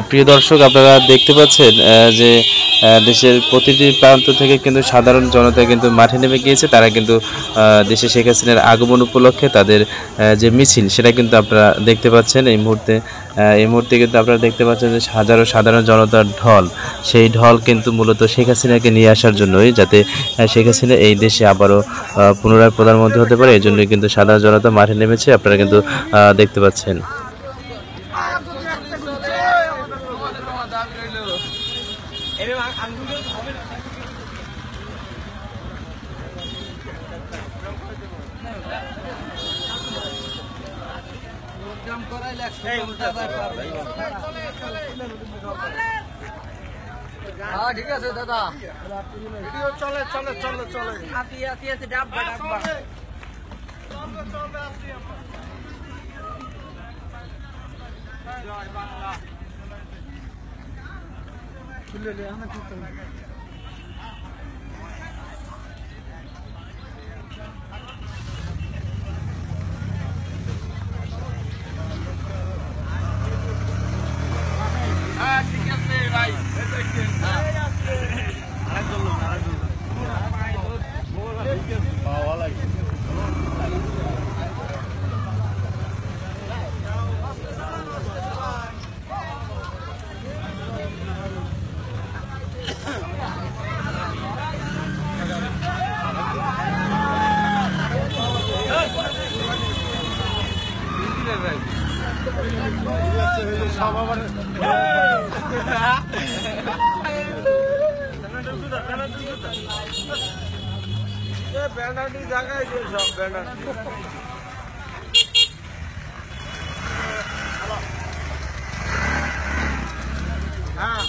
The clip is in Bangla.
প্রিয় দর্শক, আপনারা দেখতে পাচ্ছেন যে দেশের প্রতিটি প্রান্ত থেকে কিন্তু সাধারণ জনতা কিন্তু মাঠে নেমে গিয়েছে। তারা কিন্তু দেশে শেখ হাসিনার আগমন উপলক্ষে তাদের যে মিছিল সেটা কিন্তু আপনারা দেখতে পাচ্ছেন এই মুহূর্তে কিন্তু আপনারা দেখতে পাচ্ছেন যে হাজারো সাধারণ জনতার ঢল, সেই ঢল কিন্তু মূলত শেখ হাসিনাকে নিয়ে আসার জন্যই, যাতে শেখ হাসিনা এই দেশে আবারও পুনরায় প্রধানমন্ত্রী হতে পারে, এই জন্যই কিন্তু সাধারণ জনতা মাঠে নেমেছে, আপনারা কিন্তু দেখতে পাচ্ছেন। ঠিক আছে দাদা, চলে চলে চলে চলে ব্যানারটি জায়গায় যে সব ব্যানার হ্যাঁ